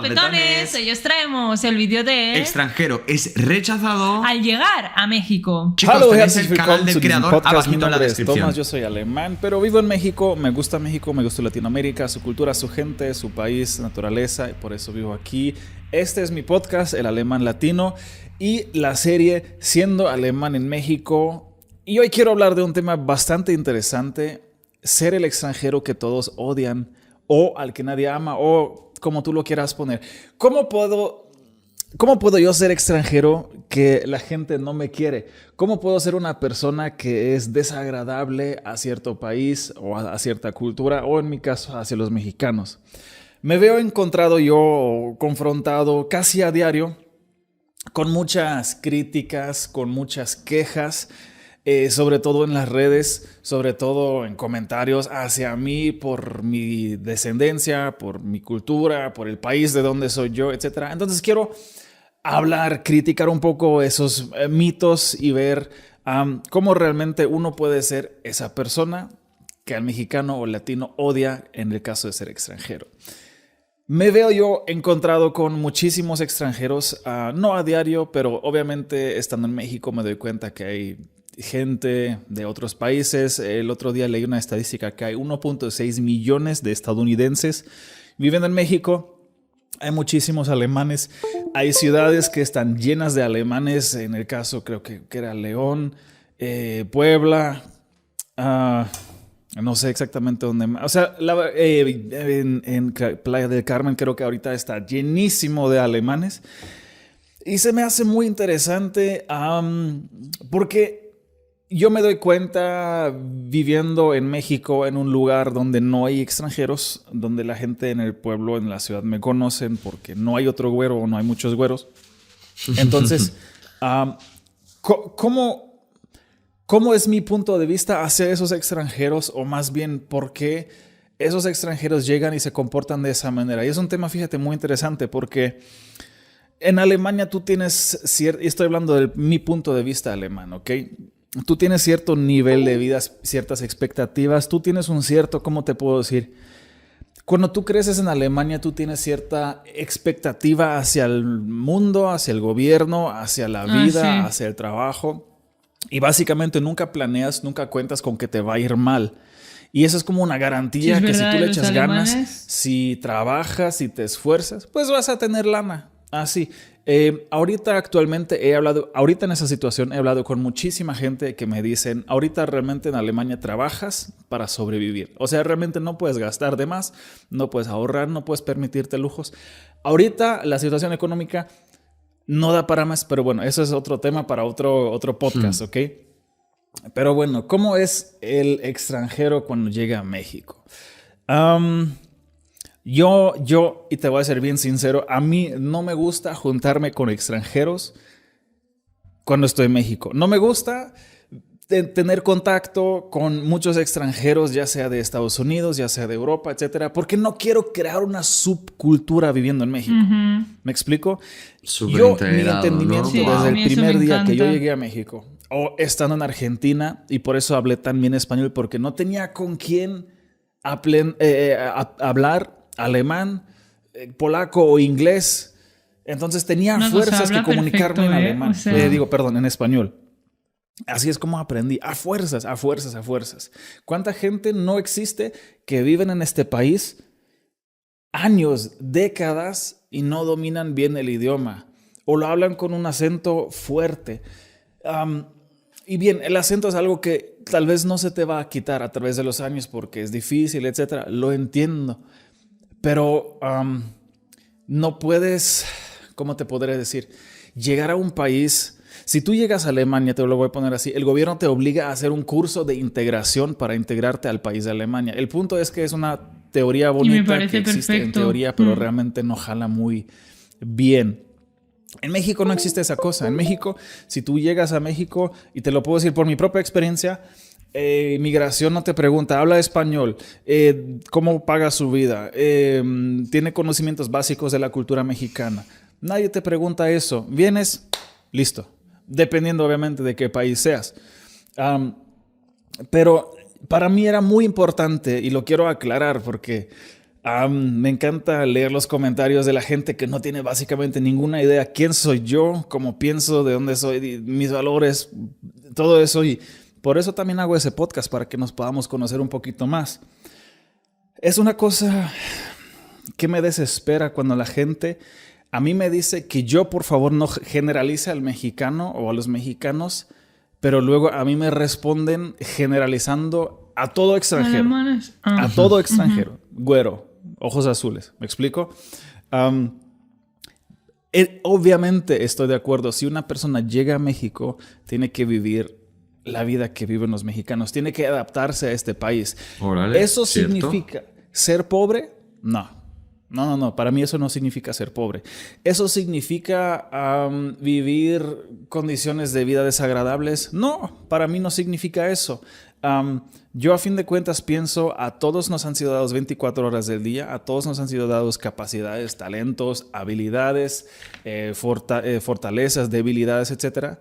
guapetones, hoy os traemos el vídeo de extranjero es rechazado al llegar a México. Chicos, Hallo, tenéis herzlich el canal willkommen del zu diesem creador Podcast. Mi abajito en la nombre es descripción. Tomás, yo soy alemán, pero vivo en México, me gusta Latinoamérica, su cultura, su gente, su país, naturaleza, y por eso vivo aquí. Este es mi podcast, El Alemán Latino, y la serie Siendo Alemán en México. Y hoy quiero hablar de un tema bastante interesante, ser el extranjero que todos odian, o al que nadie ama, o como tú lo quieras poner. ¿Cómo puedo yo ser extranjero que la gente no me quiere? ¿Cómo puedo ser una persona que es desagradable a cierto país o a cierta cultura, o en mi caso hacia los mexicanos? Me veo encontrado yo confrontado casi a diario con muchas críticas, con muchas quejas, sobre todo en las redes, sobre todo en comentarios hacia mí por mi descendencia, por mi cultura, por el país de donde soy yo, etc. Entonces quiero hablar, criticar un poco esos mitos y ver cómo realmente uno puede ser esa persona que al mexicano o latino odia en el caso de ser extranjero. Me veo yo encontrado con muchísimos extranjeros, no a diario, pero obviamente estando en México me doy cuenta que hay gente de otros países. El otro día leí una estadística que hay 1.6 millones de estadounidenses viviendo en México. Hay muchísimos alemanes. Hay ciudades que están llenas de alemanes. En el caso creo que era León, Puebla, no sé exactamente dónde. O sea, en Playa del Carmen creo que ahorita está llenísimo de alemanes. Y se me hace muy interesante porque yo me doy cuenta viviendo en México, en un lugar donde no hay extranjeros, donde la gente en el pueblo, en la ciudad me conocen porque no hay otro güero o no hay muchos güeros. Entonces, ¿cómo es mi punto de vista hacia esos extranjeros? O más bien, ¿por qué esos extranjeros llegan y se comportan de esa manera? Y es un tema, fíjate, muy interesante porque en Alemania tú tienes y estoy hablando de mi punto de vista alemán, ¿ok? Tú tienes cierto nivel de vida, ciertas expectativas, tú tienes un cierto, ¿cómo te puedo decir? Cuando tú creces en Alemania, tú tienes cierta expectativa hacia el mundo, hacia el gobierno, hacia la vida, sí, hacia el trabajo. Y básicamente nunca planeas, nunca cuentas con que te va a ir mal. Y eso es como una garantía que si tú le echas ganas, si trabajas, si te esfuerzas, pues vas a tener lana. Así. Ahorita actualmente ahorita en esa situación he hablado con muchísima gente que me dicen, ahorita realmente en Alemania trabajas para sobrevivir. O sea, realmente no puedes gastar de más, no puedes ahorrar, no puedes permitirte lujos. Ahorita la situación económica no da para más, pero bueno, eso es otro tema para otro podcast, ¿ok? Pero bueno, ¿cómo es el extranjero cuando llega a México? Yo, y te voy a ser bien sincero, a mí no me gusta juntarme con extranjeros cuando estoy en México. No me gusta tener contacto con muchos extranjeros, ya sea de Estados Unidos, ya sea de Europa, etcétera, porque no quiero crear una subcultura viviendo en México. ¿Me explico? Yo, mi entendimiento, ¿no? Desde el primer día que yo llegué a México, o estando en Argentina, y por eso hablé tan bien español, porque no tenía con quién hablar alemán, polaco o inglés. Entonces tenía fuerzas que comunicarme en alemán. O sea, en español. Así es como aprendí. A fuerzas. ¿Cuánta gente no existe que viven en este país años, décadas y no dominan bien el idioma? O lo hablan con un acento fuerte. Y bien, el acento es algo que tal vez no se te va a quitar a través de los años porque es difícil, etcétera. Lo entiendo. Pero no puedes, ¿cómo te podré decir? Llegar a un país, si tú llegas a Alemania, te lo voy a poner así, el gobierno te obliga a hacer un curso de integración para integrarte al país de Alemania. El punto es que es una teoría bonita que existe en teoría, pero realmente no jala muy bien. En México no existe esa cosa. En México, si tú llegas a México, y te lo puedo decir por mi propia experiencia, migración no te pregunta, habla español, cómo paga su vida, tiene conocimientos básicos de la cultura mexicana. Nadie te pregunta eso. Vienes, listo. Dependiendo obviamente de qué país seas. Pero para mí era muy importante, y lo quiero aclarar porque Me encanta leer los comentarios de la gente que no tiene básicamente ninguna idea quién soy yo, cómo pienso, de dónde soy, mis valores, todo eso. Y por eso también hago ese podcast, para que nos podamos conocer un poquito más. Es una cosa que me desespera cuando la gente a mí me dice que yo, por favor, no generalice al mexicano o a los mexicanos, pero luego a mí me responden generalizando a todo extranjero. Alemanes. A todo extranjero. Güero, ojos azules. ¿Me explico? Obviamente estoy de acuerdo. Si una persona llega a México, tiene que vivir la vida que viven los mexicanos. Tiene que adaptarse a este país. Órale, ¿Eso ¿cierto? significa ser pobre? No. No. Para mí eso no significa ser pobre. Eso significa vivir condiciones de vida desagradables. No, para mí no significa eso. Yo a fin de cuentas pienso, a todos nos han sido dados 24 horas del día, a todos nos han sido dados capacidades, talentos, habilidades, fortalezas, debilidades, etc.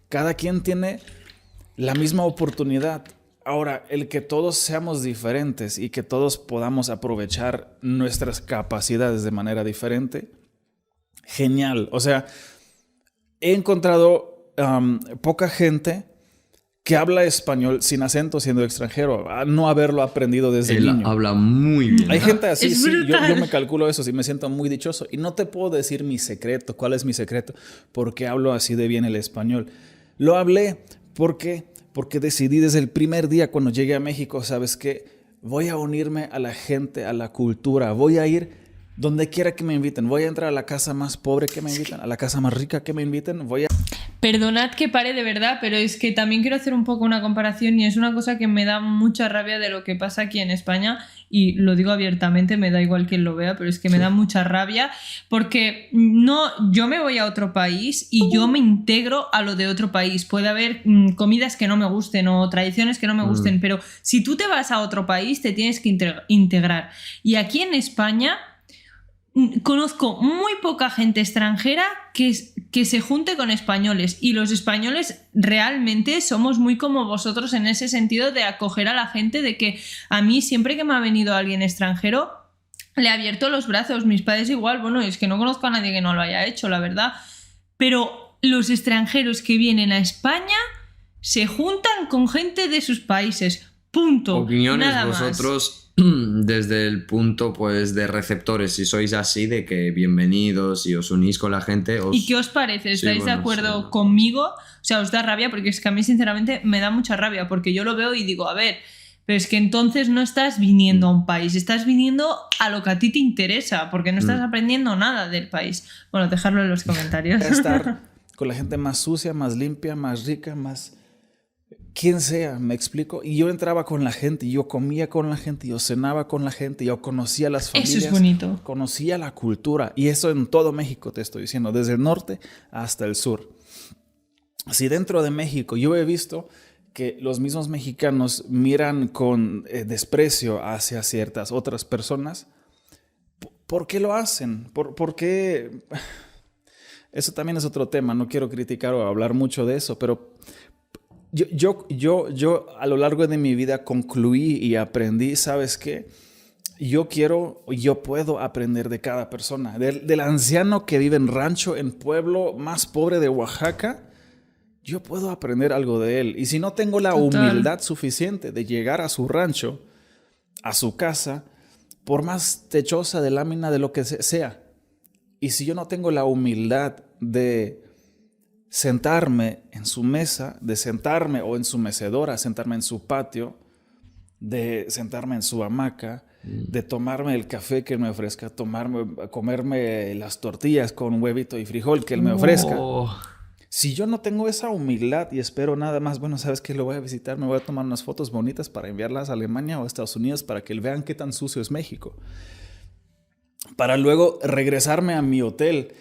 Cada quien tiene la misma oportunidad. Ahora, el que todos seamos diferentes y que todos podamos aprovechar nuestras capacidades de manera diferente, genial. O sea, he encontrado poca gente que habla español sin acento siendo extranjero, a no haberlo aprendido desde Él niño. habla muy bien. Hay gente así, Es sí, yo brutal. me calculo eso, sí, me siento muy dichoso. Y no te puedo decir mi secreto, cuál es mi secreto, porque hablo así de bien el español. Lo hablé porque decidí desde el primer día cuando llegué a México, ¿sabes qué? Voy a unirme a la gente, a la cultura, voy a ir donde quiera que me inviten, voy a entrar a la casa más pobre que me inviten, a la casa más rica que me inviten, voy a... Perdonad que pare de verdad, pero es que también quiero hacer un poco una comparación y es una cosa que me da mucha rabia de lo que pasa aquí en España y lo digo abiertamente, me da igual quien lo vea, pero es que me da mucha rabia porque no, yo me voy a otro país y yo me integro a lo de otro país. Puede haber comidas que no me gusten o tradiciones que no me gusten, pero si tú te vas a otro país te tienes que integrar. Y aquí en España conozco muy poca gente extranjera que se junte con españoles y los españoles realmente somos muy como vosotros en ese sentido de acoger a la gente, de que a mí siempre que me ha venido alguien extranjero le he abierto los brazos, mis padres igual, bueno, es que no conozco a nadie que no lo haya hecho, la verdad, pero los extranjeros que vienen a España se juntan con gente de sus países, punto. Opiniones Nada más. vosotros desde el punto pues de receptores, si sois así, de que bienvenidos y os unís con la gente. ¿Y qué os parece? Sí, ¿Estáis de bueno, acuerdo sí. conmigo? O sea, os da rabia, porque es que a mí sinceramente me da mucha rabia, porque yo lo veo y digo, a ver, pero es que entonces no estás viniendo a un país, estás viniendo a lo que a ti te interesa, porque no estás aprendiendo nada del país. Bueno, dejadlo en los comentarios. estar con la gente más sucia, más limpia, más rica, más... quien sea, me explico. Y yo entraba con la gente, yo comía con la gente, yo cenaba con la gente, yo conocía las familias. Eso es bonito. Conocía la cultura. Y eso en todo México te estoy diciendo, desde el norte hasta el sur. Si dentro de México yo he visto que los mismos mexicanos miran con desprecio hacia ciertas otras personas, ¿por qué lo hacen? ¿Por qué? Eso también es otro tema, no quiero criticar o hablar mucho de eso, pero yo a lo largo de mi vida concluí y aprendí, ¿sabes qué? Yo puedo aprender de cada persona. Del anciano que vive en rancho, en pueblo más pobre de Oaxaca, yo puedo aprender algo de él. Y si no tengo la humildad suficiente de llegar a su rancho, a su casa, por más techosa de lámina de lo que sea, y si yo no tengo la humildad de sentarme en su mesa, de sentarme o en su mecedora, sentarme en su patio, de sentarme en su hamaca, de tomarme el café que él me ofrezca, comerme las tortillas con huevito y frijol que él me ofrezca. Si yo no tengo esa humildad y espero nada más, bueno, ¿sabes qué? Lo voy a visitar, me voy a tomar unas fotos bonitas para enviarlas a Alemania o a Estados Unidos para que vean qué tan sucio es México. Para luego regresarme a mi hotel.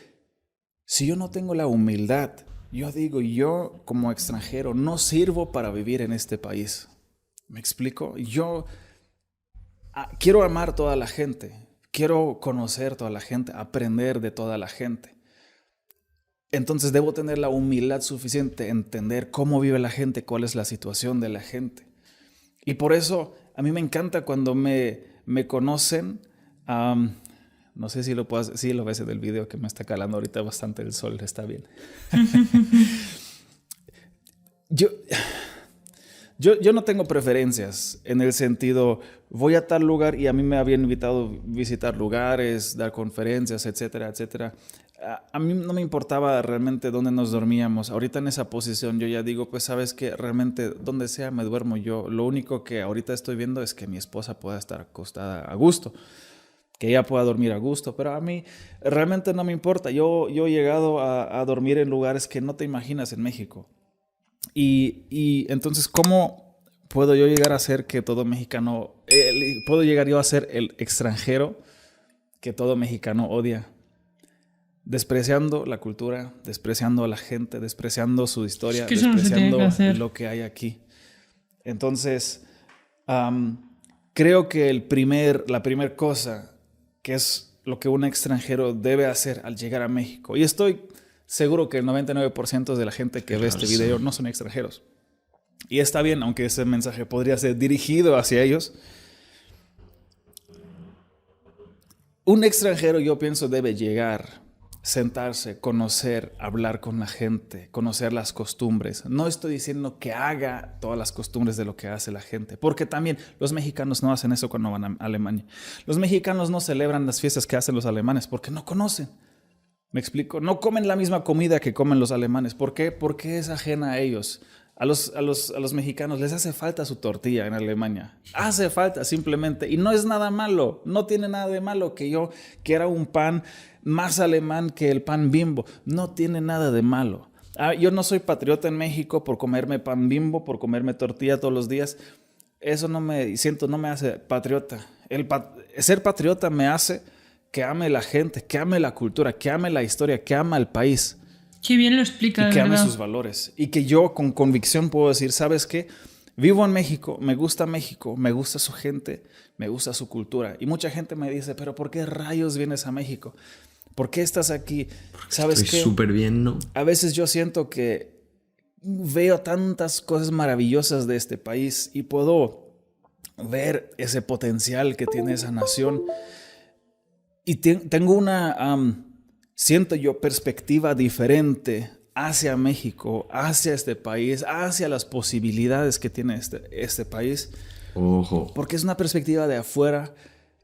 Si yo no tengo la humildad, yo digo, yo como extranjero no sirvo para vivir en este país. ¿Me explico? Yo quiero amar a toda la gente, quiero conocer a toda la gente, aprender de toda la gente. Entonces debo tener la humildad suficiente, entender cómo vive la gente, cuál es la situación de la gente. Y por eso a mí me encanta cuando me conocen No sé si lo puedes... Sí, lo ves en el video que me está calando ahorita bastante el sol. Está bien. Yo no tengo preferencias en el sentido, voy a tal lugar y a mí me habían invitado a visitar lugares, dar conferencias, etcétera, etcétera. A mí no me importaba realmente dónde nos dormíamos. Ahorita en esa posición yo ya digo, pues sabes que realmente donde sea me duermo yo. Lo único que ahorita estoy viendo es que mi esposa pueda estar acostada a gusto, que ella pueda dormir a gusto, pero a mí realmente no me importa. Yo he llegado a dormir en lugares que no te imaginas en México. Y entonces, ¿cómo puedo yo llegar a ser que todo mexicano, puedo llegar yo a ser el extranjero que todo mexicano odia? Despreciando la cultura, despreciando a la gente, despreciando su historia, Es que eso no se despreciando tiene que hacer. lo que hay aquí. Entonces, creo que la primera cosa que es lo que un extranjero debe hacer al llegar a México, y estoy seguro que el 99% de la gente que ve este video no son extranjeros. Y está bien, aunque ese mensaje podría ser dirigido hacia ellos. Un extranjero, yo pienso, debe llegar, sentarse, conocer, hablar con la gente, conocer las costumbres. No estoy diciendo que haga todas las costumbres de lo que hace la gente, porque también los mexicanos no hacen eso cuando van a Alemania. Los mexicanos no celebran las fiestas que hacen los alemanes porque no conocen. ¿Me explico? No comen la misma comida que comen los alemanes. ¿Por qué? Porque es ajena a ellos. A los mexicanos les hace falta su tortilla en Alemania. Hace falta simplemente. Y no es nada malo. No tiene nada de malo que yo quiera un pan más alemán que el pan Bimbo. No tiene nada de malo. Yo no soy patriota en México por comerme pan Bimbo, por comerme tortilla todos los días. Eso no me hace patriota. Ser patriota me hace que ame la gente, que ame la cultura, que ame la historia, que ama el país. Qué bien lo explica, y que ame ¿verdad? sus valores. Y que yo con convicción puedo decir, ¿sabes qué? Vivo en México, me gusta su gente, me gusta su cultura. Y mucha gente me dice, ¿pero por qué rayos vienes a México? ¿Por qué estás aquí? Porque ¿Sabes estoy qué? súper bien, ¿no? A veces yo siento que veo tantas cosas maravillosas de este país y puedo ver ese potencial que tiene esa nación. Y tengo siento yo, perspectiva diferente hacia México, hacia este país, hacia las posibilidades que tiene este país. Ojo. Porque es una perspectiva de afuera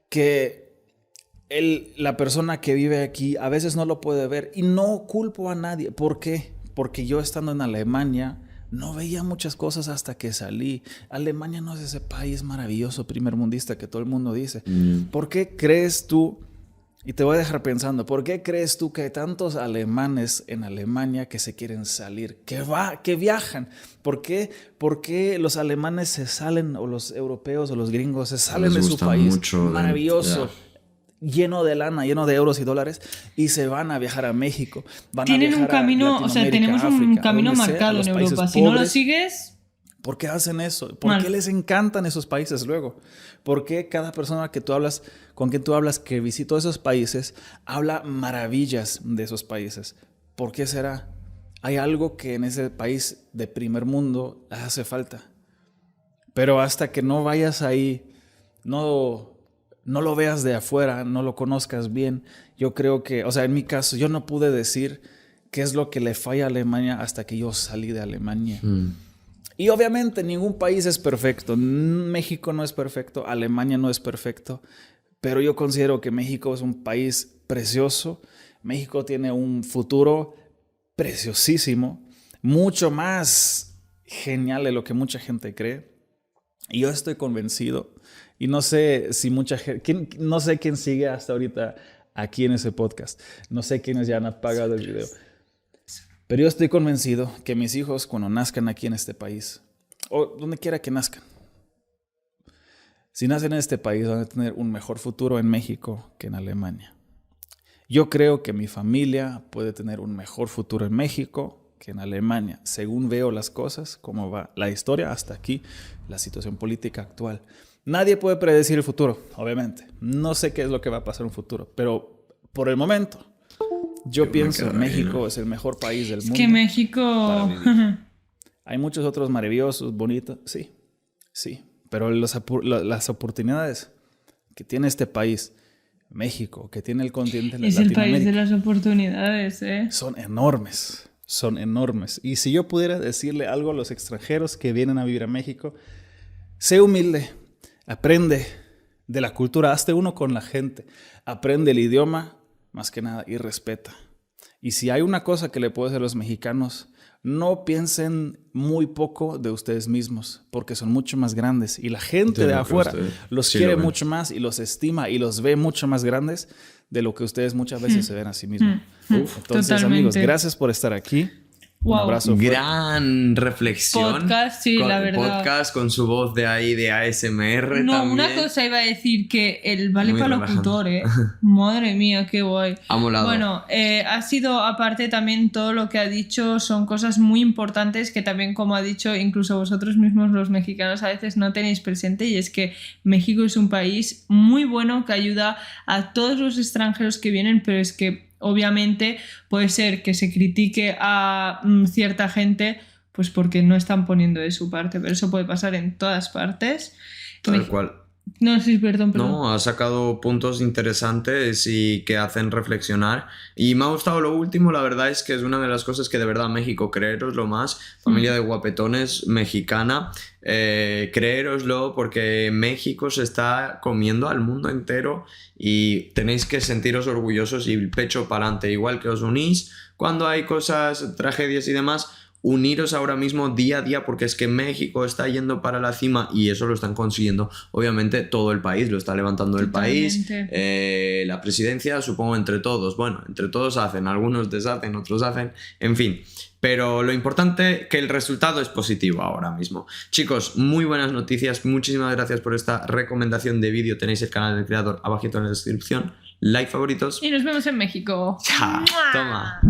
que la persona que vive aquí a veces no lo puede ver. Y no culpo a nadie. ¿Por qué? Porque yo estando en Alemania no veía muchas cosas hasta que salí. Alemania no es ese país maravilloso primermundista que todo el mundo dice. ¿Por qué crees tú? Y te voy a dejar pensando, ¿por qué crees tú que hay tantos alemanes en Alemania que se quieren salir, que viajan? ¿Por qué los alemanes se salen, o los europeos o los gringos se salen de su país maravilloso, lleno de lana, lleno de euros y dólares, y se van a viajar a México? Tienen un camino, o sea, tenemos un camino marcado en Europa. Si no lo sigues... ¿Por qué hacen eso? ¿Por qué les encantan esos países luego? ¿Por qué cada persona con quien tú hablas que visitó esos países habla maravillas de esos países? ¿Por qué será? Hay algo que en ese país de primer mundo hace falta. Pero hasta que no vayas ahí, no lo veas de afuera, no lo conozcas bien, yo creo que, o sea, en mi caso, yo no pude decir qué es lo que le falla a Alemania hasta que yo salí de Alemania. Y obviamente ningún país es perfecto. México no es perfecto, Alemania no es perfecto, pero yo considero que México es un país precioso. México tiene un futuro preciosísimo, mucho más genial de lo que mucha gente cree. Y yo estoy convencido, y no sé si mucha gente, no sé quién sigue hasta ahorita aquí en ese podcast, no sé quiénes ya han apagado el video. Pero yo estoy convencido que mis hijos, cuando nazcan aquí en este país, o donde quiera que nazcan, si nacen en este país, van a tener un mejor futuro en México que en Alemania. Yo creo que mi familia puede tener un mejor futuro en México que en Alemania, según veo las cosas, cómo va la historia hasta aquí, la situación política actual. Nadie puede predecir el futuro, obviamente. No sé qué es lo que va a pasar en un futuro, pero por el momento... Yo pienso que México es el mejor país del mundo. Es que México... Hay muchos otros maravillosos, bonitos, sí. Pero las oportunidades que tiene este país México, que tiene el continente Es el Latinoamérica. país de las oportunidades, ¿eh? Son enormes, son enormes. Y si yo pudiera decirle algo a los extranjeros que vienen a vivir a México, sé humilde, aprende de la cultura, hazte uno con la gente, aprende el idioma, más que nada, y respeta. Y si hay una cosa que le puedo decir a los mexicanos, no piensen muy poco de ustedes mismos, porque son mucho más grandes. Y la gente de afuera los quiere mucho más y los estima y los ve mucho más grandes de lo que ustedes muchas veces se ven a sí mismos. Entonces, Totalmente. amigos, gracias por estar aquí. Wow. Un abrazo fuerte. Gran reflexión. Podcast, sí, la verdad. Podcast con su voz de ahí de ASMR No, también. una cosa iba a decir que el vale Muy para relajante. locutor, ¿eh? Madre mía, qué guay. Ha molado. Bueno, ha sido aparte también todo lo que ha dicho, son cosas muy importantes que también, como ha dicho, incluso vosotros mismos los mexicanos a veces no tenéis presente, y es que México es un país muy bueno que ayuda a todos los extranjeros que vienen, pero es que obviamente puede ser que se critique a cierta gente pues porque no están poniendo de su parte, pero eso puede pasar en todas partes. Tal cual. No, sí, perdón. No, ha sacado puntos interesantes y que hacen reflexionar. Y me ha gustado lo último, la verdad es que es una de las cosas que de verdad México, creéroslo más, familia de guapetones mexicana, creéroslo, porque México se está comiendo al mundo entero y tenéis que sentiros orgullosos y el pecho para adelante, igual que os unís cuando hay cosas, tragedias y demás. Uniros ahora mismo día a día, porque es que México está yendo para la cima y eso lo están consiguiendo, obviamente todo el país, lo está levantando el país, la presidencia, supongo entre todos, bueno, entre todos hacen, algunos deshacen, otros hacen, en fin, pero lo importante que el resultado es positivo ahora mismo. Chicos, muy buenas noticias, muchísimas gracias por esta recomendación de vídeo, tenéis el canal del creador abajito en la descripción, like, favoritos Y nos vemos en México. Chao. Toma.